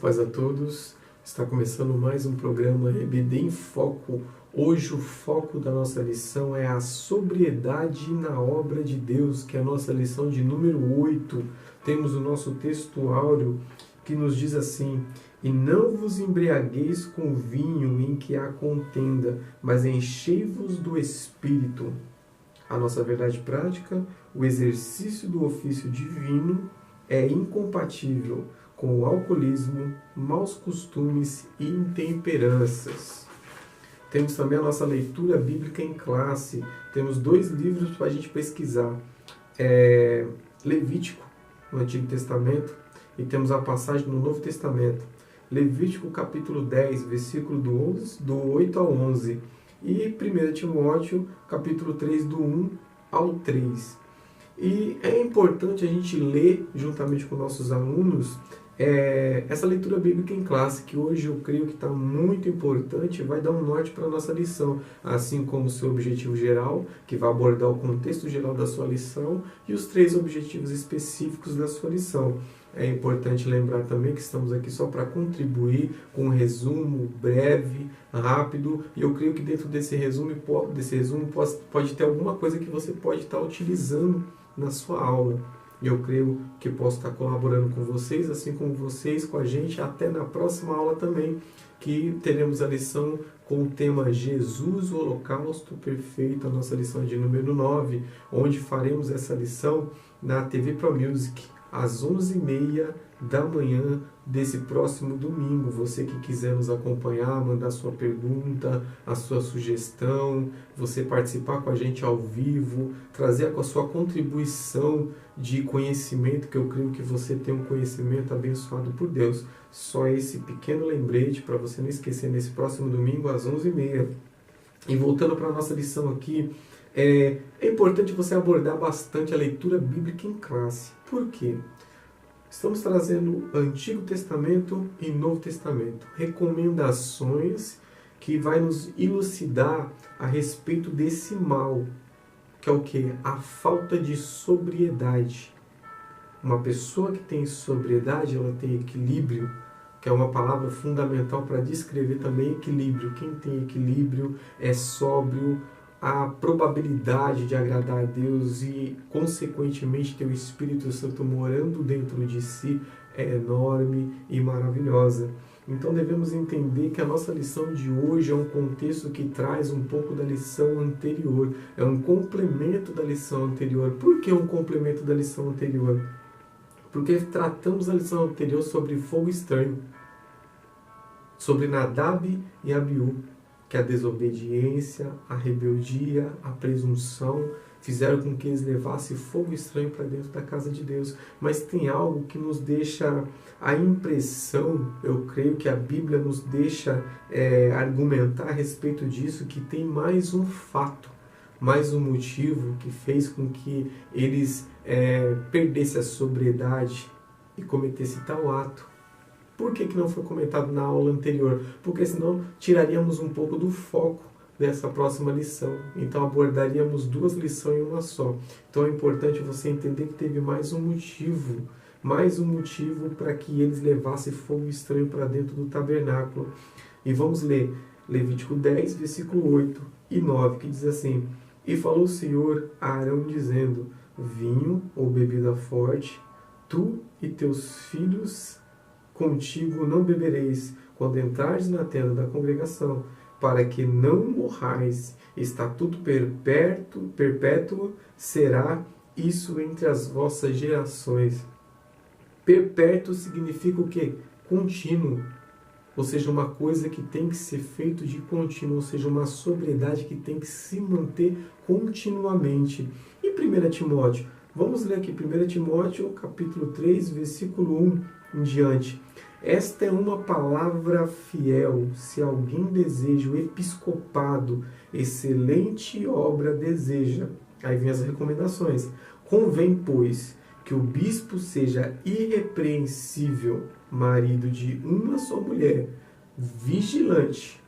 paz a todos. Está começando mais um programa EBD em Foco. Hoje o foco da nossa lição é a sobriedade na obra de Deus, que é a nossa lição de número 8. Temos o nosso texto áureo que nos diz assim: E não vos embriagueis com vinho em que há contenda, mas enchei-vos do Espírito. A nossa verdade prática: o exercício do ofício divino é incompatível com o alcoolismo, maus costumes e intemperanças. Temos também a nossa leitura bíblica em classe. Temos 2 livros para a gente pesquisar. Levítico, no Antigo Testamento, e temos a passagem no Novo Testamento. Levítico capítulo 10, versículo do 8 ao 11. E 1 Timóteo capítulo 3, do 1 ao 3. E é importante a gente ler, juntamente com nossos alunos, essa leitura bíblica em classe, que hoje eu creio que está muito importante e vai dar um norte para a nossa lição, assim como o seu objetivo geral, que vai abordar o contexto geral da sua lição, e os 3 objetivos específicos da sua lição. É importante lembrar também que estamos aqui só para contribuir com um resumo breve, rápido, e eu creio que dentro desse resumo pode ter alguma coisa que você pode estar utilizando na sua aula. E eu creio que posso estar colaborando com vocês, assim como vocês com a gente, até na próxima aula também, que teremos a lição com o tema Jesus, o Holocausto Perfeito, a nossa lição de número 9, onde faremos essa lição na TV Pro Music, às 11h30 da manhã desse próximo domingo. Você que quiser nos acompanhar, mandar sua pergunta, a sua sugestão, você participar com a gente ao vivo, trazer a sua contribuição de conhecimento, que eu creio que você tem um conhecimento abençoado por Deus. Só esse pequeno lembrete para você não esquecer nesse próximo domingo às 11h30. E voltando para a nossa lição aqui, é importante você abordar bastante a leitura bíblica em classe. Por quê? Estamos trazendo Antigo Testamento e Novo Testamento, recomendações que vai nos elucidar a respeito desse mal, que é o quê? A falta de sobriedade. Uma pessoa que tem sobriedade, ela tem equilíbrio, que é uma palavra fundamental para descrever também equilíbrio. Quem tem equilíbrio é sóbrio, a probabilidade de agradar a Deus e, consequentemente, ter o Espírito Santo morando dentro de si é enorme e maravilhosa. Então devemos entender que a nossa lição de hoje é um contexto que traz um pouco da lição anterior, é um complemento da lição anterior. Por que um complemento da lição anterior? Porque tratamos a lição anterior sobre fogo estranho, sobre Nadab e Abiú, que a desobediência, a rebeldia, a presunção fizeram com que eles levassem fogo estranho para dentro da casa de Deus. Mas tem algo que nos deixa a impressão, eu creio que a Bíblia nos deixa argumentar a respeito disso, que tem mais um fato, mais um motivo que fez com que eles perdessem a sobriedade e cometessem tal ato. Por que não foi comentado na aula anterior? Porque senão tiraríamos um pouco do foco dessa próxima lição. Então abordaríamos 2 lições em uma só. Então é importante você entender que teve mais um motivo para que eles levassem fogo estranho para dentro do tabernáculo. E vamos ler Levítico 10, versículo 8 e 9, que diz assim: E falou o Senhor a Arão dizendo: Vinho ou bebida forte, tu e teus filhos contigo não bebereis quando entrares na tenda da congregação, para que não morrais. Estatuto perpétuo será isso entre as vossas gerações. Perpétuo significa o quê? Contínuo. Ou seja, uma coisa que tem que ser feito de contínuo, ou seja, uma sobriedade que tem que se manter continuamente. E 1 Timóteo? Vamos ler aqui 1 Timóteo, capítulo 3, versículo 1 em diante. Esta é uma palavra fiel, se alguém deseja o episcopado, excelente obra deseja. Aí vem as recomendações. Convém, pois, que o bispo seja irrepreensível, marido de uma só mulher, vigilante,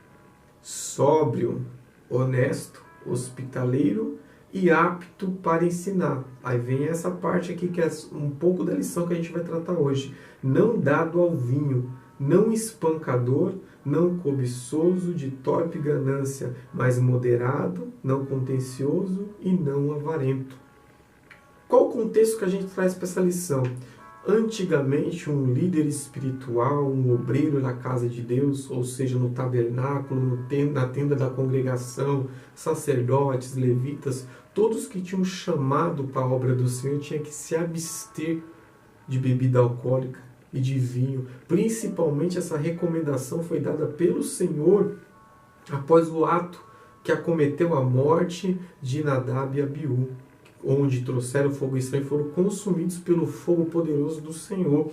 sóbrio, honesto, hospitaleiro e apto para ensinar. Aí vem essa parte aqui que é um pouco da lição que a gente vai tratar hoje. Não dado ao vinho, não espancador, não cobiçoso de torpe ganância, mas moderado, não contencioso e não avarento. Qual o contexto que a gente traz para essa lição? Antigamente, um líder espiritual, um obreiro na casa de Deus, ou seja, no tabernáculo, na tenda da congregação, sacerdotes, levitas, todos que tinham chamado para a obra do Senhor tinham que se abster de bebida alcoólica e de vinho. Principalmente essa recomendação foi dada pelo Senhor após o ato que acometeu a morte de Nadab e Abiú, onde trouxeram fogo estranho e foram consumidos pelo fogo poderoso do Senhor.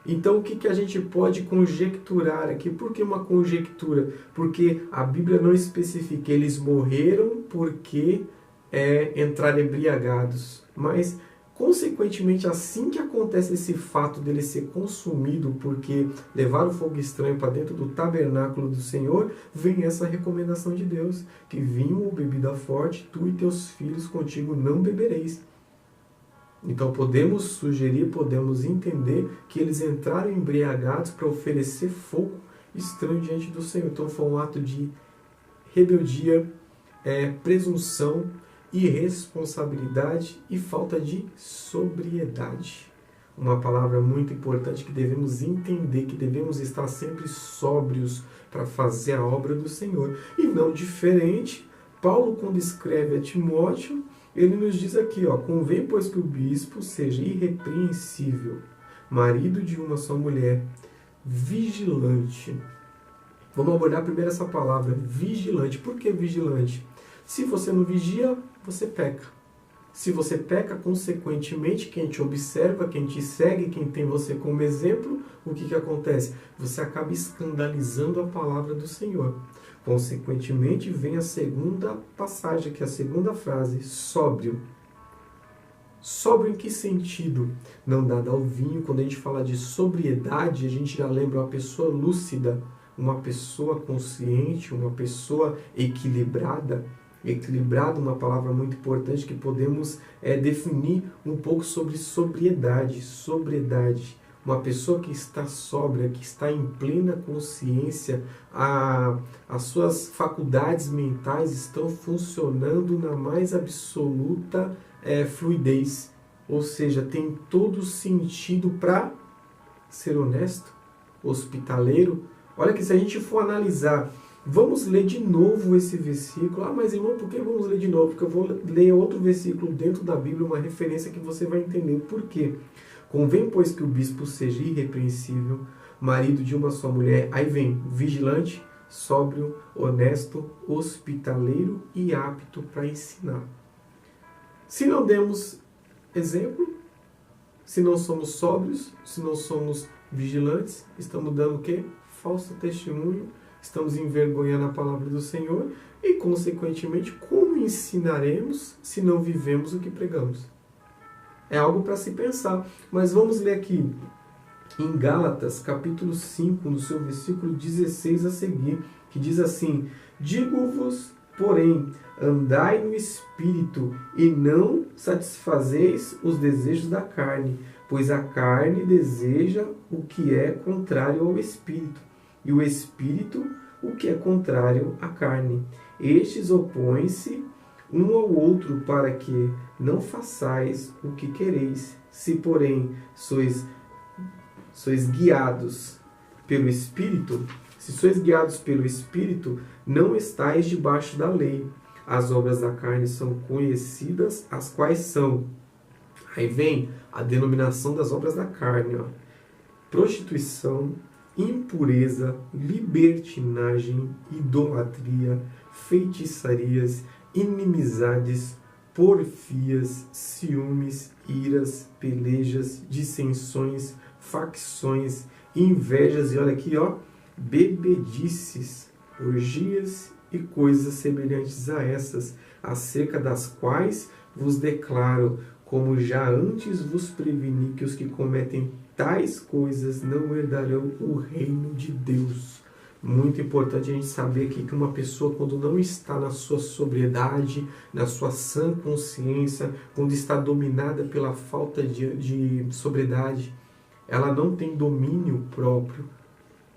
Então, o que a gente pode conjecturar aqui? Por que uma conjectura? Porque a Bíblia não especifica, eles morreram porque entraram embriagados. Mas, consequentemente, assim que acontece esse fato dele ser consumido porque levaram fogo estranho para dentro do tabernáculo do Senhor, vem essa recomendação de Deus, que vinho ou bebida forte, tu e teus filhos contigo não bebereis. Então podemos sugerir, podemos entender que eles entraram embriagados para oferecer fogo estranho diante do Senhor. Então foi um ato de rebeldia, presunção, irresponsabilidade e falta de sobriedade. Uma palavra muito importante que devemos entender, que devemos estar sempre sóbrios para fazer a obra do Senhor. E não diferente, Paulo, quando escreve a Timóteo, ele nos diz aqui, convém, pois, que o bispo seja irrepreensível, marido de uma só mulher, vigilante. Vamos abordar primeiro essa palavra, vigilante. Por que vigilante? Se você não vigia, você peca. Se você peca, consequentemente, quem te observa, quem te segue, quem tem você como exemplo, o que acontece? Você acaba escandalizando a palavra do Senhor. Consequentemente, vem a segunda passagem, que é a segunda frase, sóbrio. Sóbrio em que sentido? Não dado ao vinho. Quando a gente fala de sobriedade, a gente já lembra uma pessoa lúcida, uma pessoa consciente, uma pessoa equilibrada. Equilibrado, uma palavra muito importante que podemos definir um pouco sobre sobriedade. Sobriedade. Uma pessoa que está sóbria, que está em plena consciência, as suas faculdades mentais estão funcionando na mais absoluta fluidez. Ou seja, tem todo sentido para ser honesto, hospitaleiro. Olha que se a gente for analisar, vamos ler de novo esse versículo. Mas irmão, por que vamos ler de novo? Porque eu vou ler outro versículo dentro da Bíblia, uma referência que você vai entender o porquê. Convém, pois, que o bispo seja irrepreensível, marido de uma só mulher. Aí vem, vigilante, sóbrio, honesto, hospitaleiro e apto para ensinar. Se não demos exemplo, se não somos sóbrios, se não somos vigilantes, estamos dando o quê? Falso testemunho, estamos envergonhando a palavra do Senhor e, consequentemente, como ensinaremos se não vivemos o que pregamos? É algo para se pensar. Mas vamos ler aqui em Gálatas, capítulo 5, no seu versículo 16 a seguir, que diz assim: digo-vos, porém, andai no Espírito, e não satisfazeis os desejos da carne, pois a carne deseja o que é contrário ao Espírito, e o Espírito o que é contrário à carne. Estes opõem-se um ao outro, para que não façais o que quereis. Se, porém, sois guiados pelo Espírito, não estáis debaixo da lei. As obras da carne são conhecidas, as quais são. Aí vem a denominação das obras da carne. Prostituição, impureza, libertinagem, idolatria, feitiçarias, inimizades, porfias, ciúmes, iras, pelejas, dissensões, facções, invejas, e olha aqui, bebedices, orgias e coisas semelhantes a essas, acerca das quais vos declaro, como já antes vos preveni, que os que cometem tais coisas não herdarão o reino de Deus. Muito importante a gente saber aqui que uma pessoa, quando não está na sua sobriedade, na sua sã consciência, quando está dominada pela falta de sobriedade, ela não tem domínio próprio.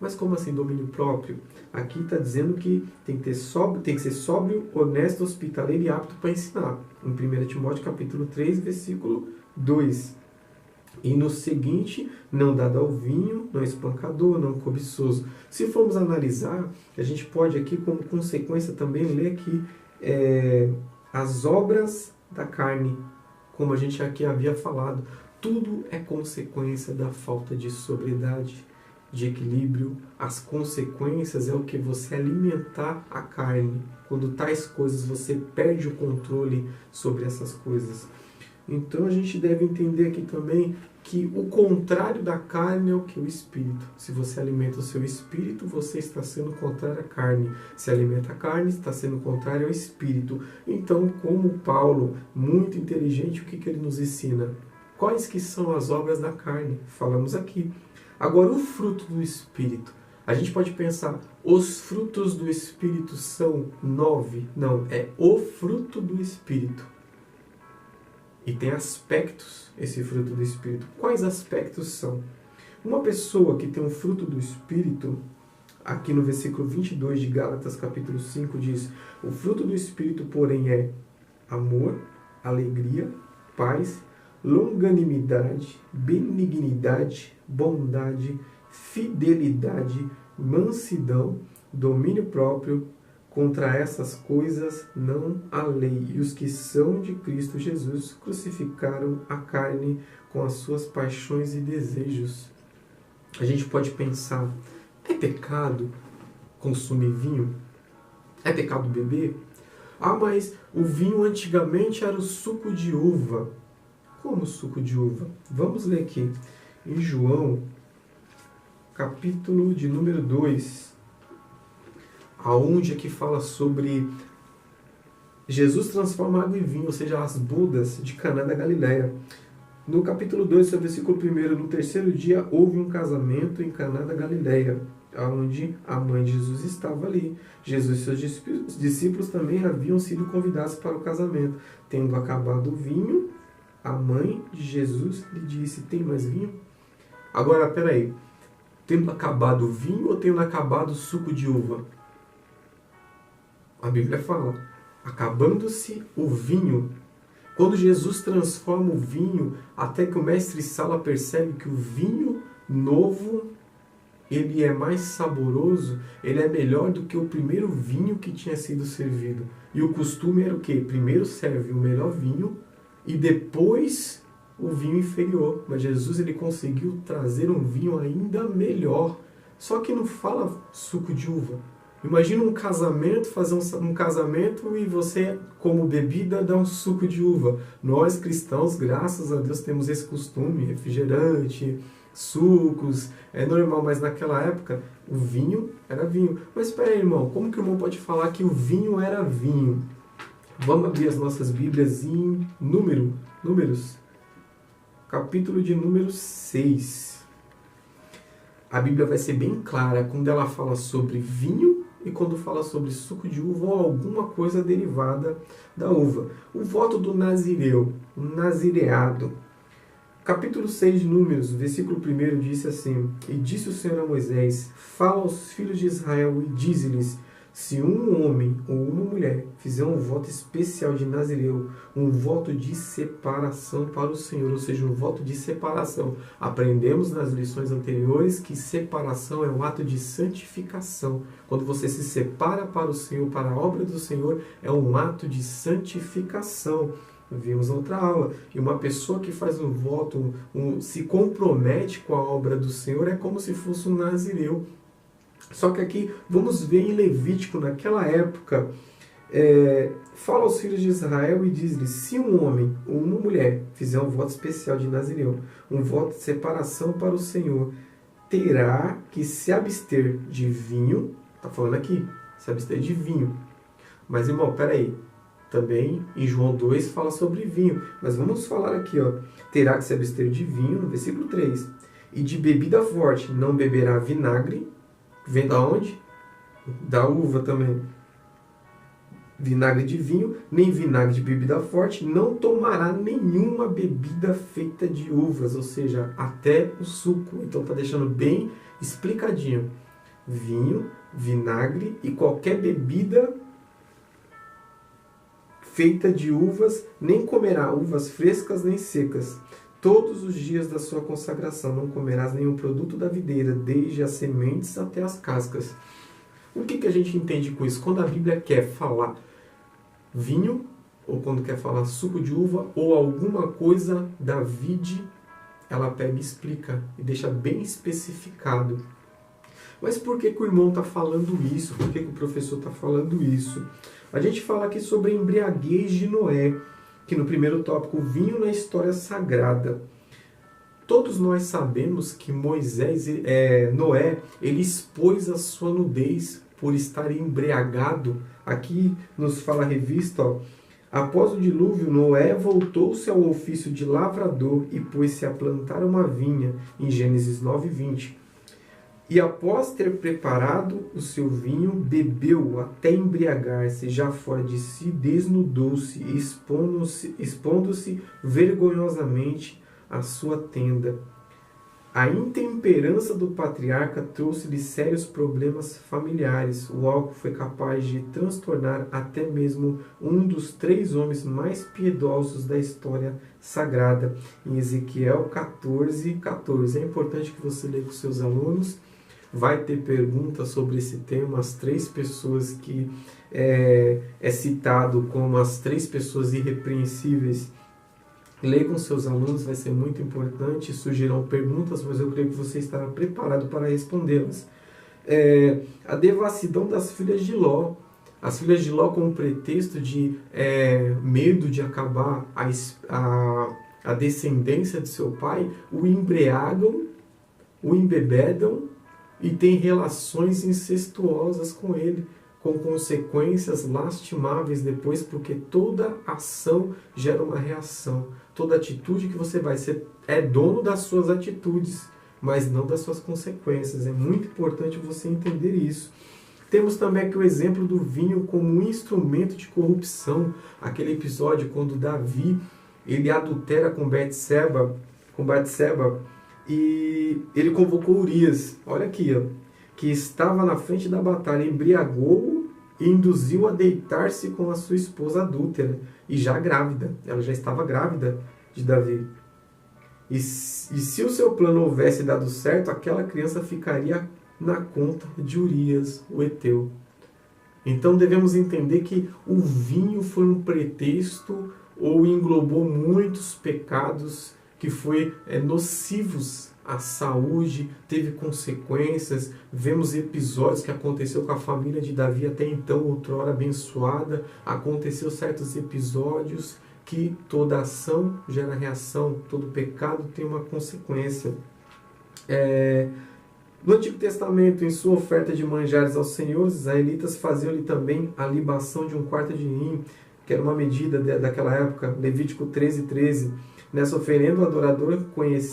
Mas como assim domínio próprio? Aqui está dizendo que tem que ser sóbrio, honesto, hospitaleiro e apto para ensinar. Em 1 Timóteo capítulo 3, versículo 2. E no seguinte, não dado ao vinho, não espancador, não cobiçoso. Se formos analisar, a gente pode aqui, como consequência, também ler aqui as obras da carne, como a gente aqui havia falado. Tudo é consequência da falta de sobriedade, de equilíbrio. As consequências é o que você alimentar a carne. Quando tais coisas, você perde o controle sobre essas coisas. Então a gente deve entender aqui também que o contrário da carne é o que? O espírito. Se você alimenta o seu espírito, você está sendo contrário à carne. Se alimenta a carne, está sendo contrário ao espírito. Então, como Paulo, muito inteligente, o que ele nos ensina? Quais que são as obras da carne? Falamos aqui. Agora, o fruto do espírito. A gente pode pensar, os frutos do espírito são 9? Não, é o fruto do espírito. E tem aspectos, esse fruto do Espírito. Quais aspectos são? Uma pessoa que tem um fruto do Espírito, aqui no versículo 22 de Gálatas, capítulo 5, diz: o fruto do Espírito, porém, é amor, alegria, paz, longanimidade, benignidade, bondade, fidelidade, mansidão, domínio próprio. Contra essas coisas não há lei. E os que são de Cristo Jesus crucificaram a carne com as suas paixões e desejos. A gente pode pensar, é pecado consumir vinho? É pecado beber? Ah, mas o vinho antigamente era o suco de uva. Como suco de uva? Vamos ler aqui. Em João, capítulo de número 2. Aonde aqui fala sobre Jesus transforma água em vinho, ou seja, as bodas de Caná da Galileia. No capítulo 2, seu versículo 1, no terceiro dia houve um casamento em Caná da Galileia, onde a mãe de Jesus estava ali. Jesus e seus discípulos também haviam sido convidados para o casamento. Tendo acabado o vinho, a mãe de Jesus lhe disse: tem mais vinho? Agora, peraí, tendo acabado o vinho ou tendo acabado o suco de uva? A Bíblia fala, acabando-se o vinho. Quando Jesus transforma o vinho, até que o mestre-sala percebe que o vinho novo, ele é mais saboroso, ele é melhor do que o primeiro vinho que tinha sido servido. E o costume era o quê? Primeiro serve o melhor vinho e depois o vinho inferior. Mas Jesus, ele conseguiu trazer um vinho ainda melhor. Só que não fala suco de uva. Imagina um casamento, fazer um casamento e você, como bebida, dá um suco de uva. Nós cristãos, graças a Deus, temos esse costume, refrigerante, sucos, é normal, mas naquela época o vinho era vinho. Mas espera aí, irmão, como que o irmão pode falar que o vinho era vinho? Vamos abrir as nossas Bíblias em Números, capítulo de número 6. A Bíblia vai ser bem clara quando ela fala sobre vinho e quando fala sobre suco de uva ou alguma coisa derivada da uva. O voto do nazireu, nazireado. Capítulo 6 de Números, versículo 1 diz assim: e disse o Senhor a Moisés: fala aos filhos de Israel e dize-lhes: se um homem ou uma mulher fizer um voto especial de nazireu, um voto de separação para o Senhor, ou seja, um voto de separação. Aprendemos nas lições anteriores que separação é um ato de santificação. Quando você se separa para o Senhor, para a obra do Senhor, é um ato de santificação. Vimos outra aula. E uma pessoa que faz um voto, se compromete com a obra do Senhor, é como se fosse um nazireu. Só que aqui, vamos ver em Levítico, naquela época, fala aos filhos de Israel e diz-lhes: se um homem ou uma mulher fizer um voto especial de nazireu, um voto de separação para o Senhor, terá que se abster de vinho. Está falando aqui, se abster de vinho. Mas, irmão, peraí. Também em João 2 fala sobre vinho. Mas vamos falar aqui, ó. Terá que se abster de vinho, no versículo 3. E de bebida forte, não beberá vinagre. Vem da onde? Da uva também. Vinagre de vinho, nem vinagre de bebida forte, não tomará nenhuma bebida feita de uvas, ou seja, até o suco. Então está deixando bem explicadinho. vinho, vinagre e qualquer bebida feita de uvas, nem comerá uvas frescas nem secas. Todos os dias da sua consagração não comerás nenhum produto da videira, desde as sementes até as cascas. O que a gente entende com isso? Quando a Bíblia quer falar vinho, ou quando quer falar suco de uva, ou alguma coisa da vide, ela pega e explica e deixa bem especificado. Mas por que o irmão está falando isso? Por que o professor está falando isso? A gente fala aqui sobre a embriaguez de Noé, que no primeiro tópico, o vinho na história sagrada. Todos nós sabemos que Noé, ele expôs a sua nudez por estar embriagado. Aqui nos fala a revista, ó, após o dilúvio, Noé voltou-se ao ofício de lavrador e pôs-se a plantar uma vinha, em Gênesis 9:20. E após ter preparado o seu vinho, bebeu até embriagar-se, já fora de si, desnudou-se, expondo-se vergonhosamente à sua tenda. A intemperança do patriarca trouxe-lhe sérios problemas familiares. O álcool foi capaz de transtornar até mesmo um dos 3 homens mais piedosos da história sagrada. Em Ezequiel 14:14. É importante que você leia com seus alunos. Vai ter perguntas sobre esse tema, as 3 pessoas que é citado como as 3 pessoas irrepreensíveis. Leia com seus alunos, vai ser muito importante. Surgirão perguntas, mas eu creio que você estará preparado para respondê-las. A devassidão das filhas de Ló. As filhas de Ló, com o pretexto de medo de acabar a descendência de seu pai, o embriagam, o embebedam e têm relações incestuosas com ele, com consequências lastimáveis depois, porque toda ação gera uma reação. Toda atitude que você vai ser é dono das suas atitudes, mas não das suas consequências. É muito importante você entender isso. Temos também aqui o exemplo do vinho como um instrumento de corrupção. Aquele episódio quando Davi ele adultera com Betseba, e ele convocou Urias, olha aqui, ó, que estava na frente da batalha, embriagou-o e induziu a deitar-se com a sua esposa adúltera, e já grávida, ela já estava grávida de Davi. E se o seu plano houvesse dado certo, aquela criança ficaria na conta de Urias, o heteu. Então devemos entender que o vinho foi um pretexto ou englobou muitos pecados que foi nocivos à saúde, teve consequências. Vemos episódios que aconteceu com a família de Davi até então, outrora abençoada. Aconteceu certos episódios que toda ação gera reação, todo pecado tem uma consequência. No Antigo Testamento, em sua oferta de manjares aos senhores, os israelitas faziam-lhe também a libação de 1/4 de hin, que era uma medida daquela época, Levítico 13:13. Nessa oferenda, o adorador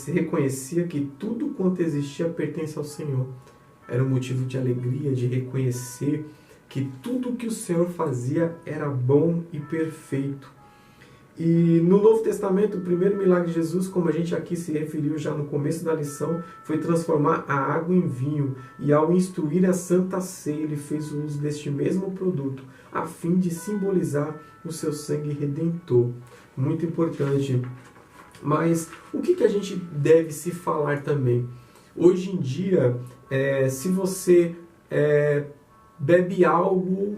reconhecia que tudo quanto existia pertence ao Senhor. Era um motivo de alegria, de reconhecer que tudo que o Senhor fazia era bom e perfeito. E no Novo Testamento, o primeiro milagre de Jesus, como a gente aqui se referiu já no começo da lição, foi transformar a água em vinho. E ao instruir a Santa Ceia, ele fez uso deste mesmo produto, a fim de simbolizar o seu sangue redentor. Muito importante. Mas o que a gente deve se falar também? Hoje em dia, se você bebe algo,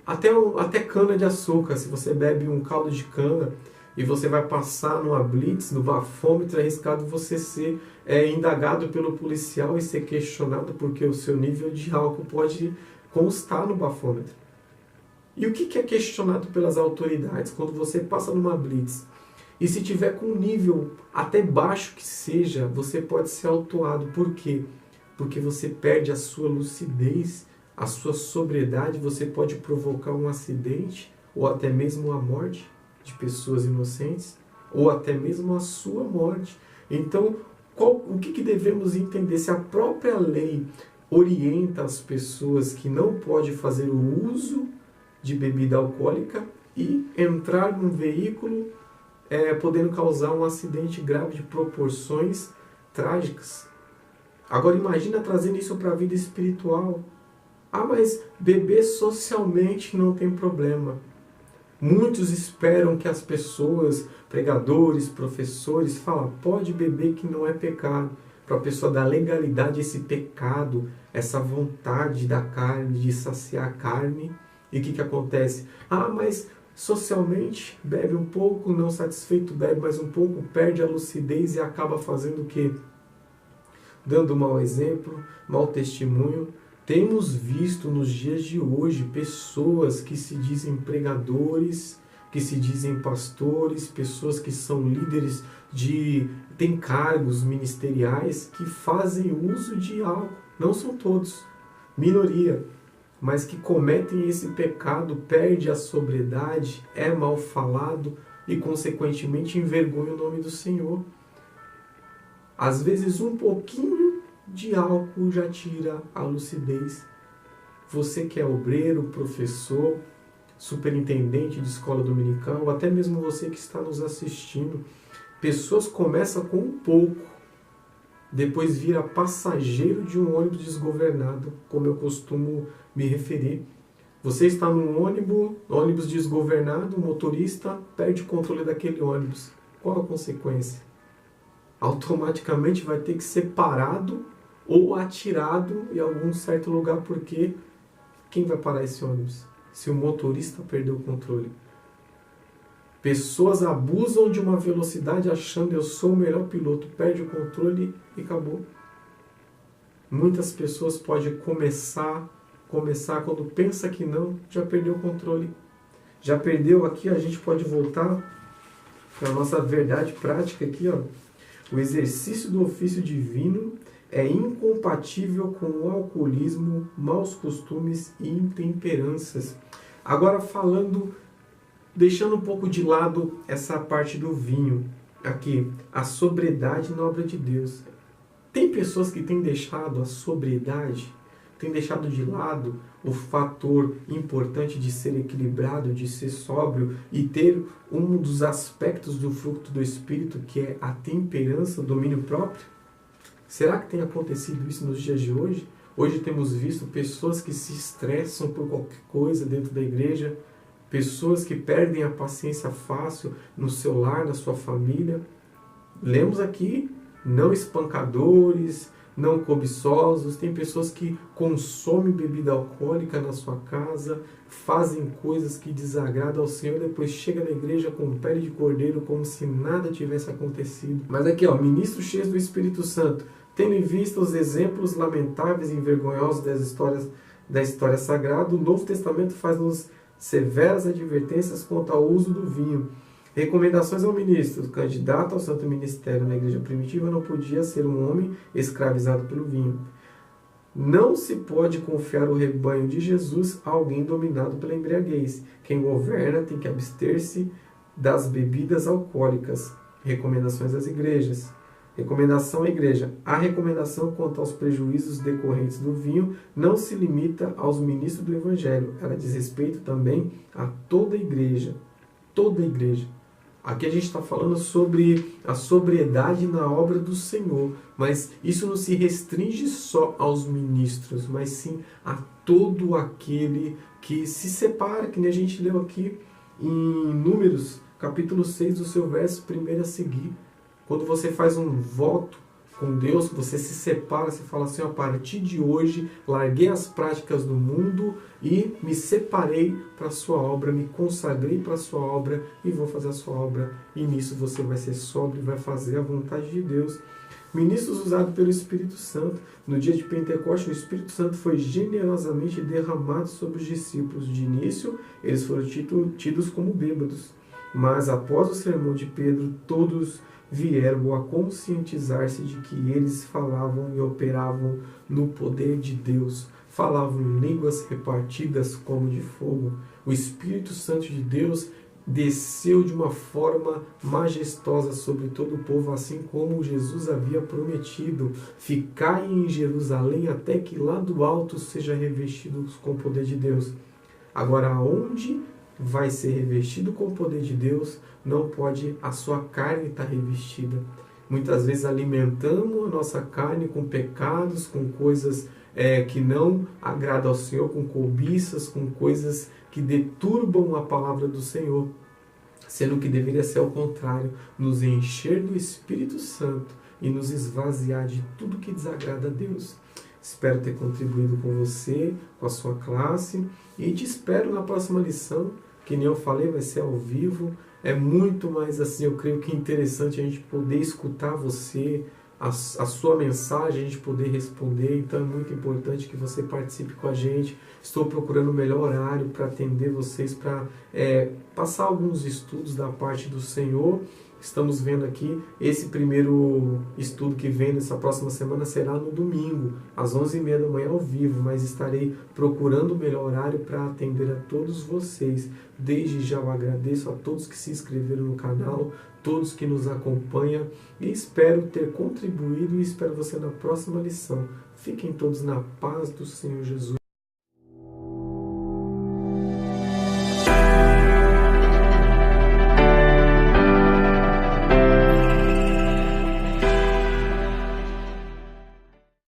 até cana de açúcar, se você bebe um caldo de cana e você vai passar numa blitz, no bafômetro, é arriscado você ser indagado pelo policial e ser questionado porque o seu nível de álcool pode constar no bafômetro. E o que é questionado pelas autoridades? Quando você passa numa blitz, e se tiver com um nível até baixo que seja, você pode ser autuado. Por quê? Porque você perde a sua lucidez, a sua sobriedade, você pode provocar um acidente, ou até mesmo a morte de pessoas inocentes, ou até mesmo a sua morte. Então, o que devemos entender? Se a própria lei orienta as pessoas que não pode fazer o uso de bebida alcoólica e entrar num veículo podendo causar um acidente grave de proporções trágicas. Agora imagina trazendo isso para a vida espiritual. Ah, mas beber socialmente não tem problema. Muitos esperam que as pessoas, pregadores, professores, falam, pode beber que não é pecado. Para a pessoa dar legalidade a esse pecado, essa vontade da carne, de saciar a carne. E o que acontece? Ah, mas socialmente bebe um pouco, não satisfeito, bebe mais um pouco, perde a lucidez e acaba fazendo o quê? Dando mau exemplo, mau testemunho. Temos visto nos dias de hoje pessoas que se dizem pregadores, que se dizem pastores, pessoas que são líderes têm cargos ministeriais que fazem uso de álcool. Não são todos, minoria, mas que cometem esse pecado, perde a sobriedade, é mal falado e consequentemente envergonha o nome do Senhor. Às vezes um pouquinho de álcool já tira a lucidez. Você que é obreiro, professor, superintendente de escola dominical, ou até mesmo você que está nos assistindo, pessoas começam com um pouco, depois vira passageiro de um ônibus desgovernado, como eu costumo me referir. Você está num ônibus desgovernado, o motorista perde o controle daquele ônibus. Qual a consequência? Automaticamente vai ter que ser parado ou atirado em algum certo lugar, porque quem vai parar esse ônibus? Se o motorista perdeu o controle. Pessoas abusam de uma velocidade achando eu sou o melhor piloto, perde o controle e acabou. Muitas pessoas podem começar quando pensa que não, já perdeu o controle. Já perdeu aqui, a gente pode voltar para a nossa verdade prática aqui, ó. O exercício do ofício divino é incompatível com o alcoolismo, maus costumes e intemperanças. Agora deixando um pouco de lado essa parte do vinho, aqui, a sobriedade na obra de Deus. Tem pessoas que têm deixado a sobriedade, têm deixado de lado o fator importante de ser equilibrado, de ser sóbrio e ter um dos aspectos do fruto do Espírito, que é a temperança, o domínio próprio? Será que tem acontecido isso nos dias de hoje? Hoje temos visto pessoas que se estressam por qualquer coisa dentro da igreja, pessoas que perdem a paciência fácil no seu lar, na sua família. Lemos aqui, não espancadores, não cobiçosos, tem pessoas que consomem bebida alcoólica na sua casa, fazem coisas que desagradam ao Senhor, depois chega na igreja com pele de cordeiro como se nada tivesse acontecido. Mas aqui, ó, ministros cheios do Espírito Santo, tendo em vista os exemplos lamentáveis e vergonhosos da história sagrada, o Novo Testamento faz-nos severas advertências quanto ao uso do vinho. Recomendações ao ministro. O candidato ao santo ministério na igreja primitiva não podia ser um homem escravizado pelo vinho. Não se pode confiar o rebanho de Jesus a alguém dominado pela embriaguez. Quem governa tem que abster-se das bebidas alcoólicas. Recomendações às igrejas. Recomendação à igreja. A recomendação quanto aos prejuízos decorrentes do vinho não se limita aos ministros do evangelho. Ela diz respeito também a toda a igreja. Toda a igreja. Aqui a gente está falando sobre a sobriedade na obra do Senhor, mas isso não se restringe só aos ministros, mas sim a todo aquele que se separa, que nem a gente leu aqui em Números, capítulo 6, do seu verso 1 a seguir. Quando você faz um voto com Deus, você se separa, você fala assim, a partir de hoje, larguei as práticas do mundo e me separei para a sua obra, me consagrei para a sua obra e vou fazer a sua obra. E nisso você vai ser sóbrio e vai fazer a vontade de Deus. Ministros usados pelo Espírito Santo. No dia de Pentecostes, o Espírito Santo foi generosamente derramado sobre os discípulos. De início, eles foram tidos como bêbados. Mas após o sermão de Pedro, todos vieram a conscientizar-se de que eles falavam e operavam no poder de Deus, falavam em línguas repartidas como de fogo. O Espírito Santo de Deus desceu de uma forma majestosa sobre todo o povo, assim como Jesus havia prometido: ficai em Jerusalém até que lá do alto seja revestidos com o poder de Deus. Agora, aonde vai ser revestido com o poder de Deus, não pode a sua carne estar revestida. Muitas vezes alimentamos a nossa carne com pecados, com coisas que não agradam ao Senhor, com cobiças, com coisas que deturbam a palavra do Senhor. Sendo que deveria ser ao contrário, nos encher do Espírito Santo e nos esvaziar de tudo que desagrada a Deus. Espero ter contribuído com você, com a sua classe, e te espero na próxima lição, que nem eu falei, vai ser ao vivo. É muito mais assim, eu creio que é interessante a gente poder escutar você, a sua mensagem, a gente poder responder. Então é muito importante que você participe com a gente. Estou procurando o melhor horário para atender vocês, para passar alguns estudos da parte do Senhor. Estamos vendo aqui, esse primeiro estudo que vem nessa próxima semana será no domingo, às 11h30 da manhã ao vivo, mas estarei procurando o melhor horário para atender a todos vocês. Desde já eu agradeço a todos que se inscreveram no canal, todos que nos acompanham, e espero ter contribuído e espero você na próxima lição. Fiquem todos na paz do Senhor Jesus.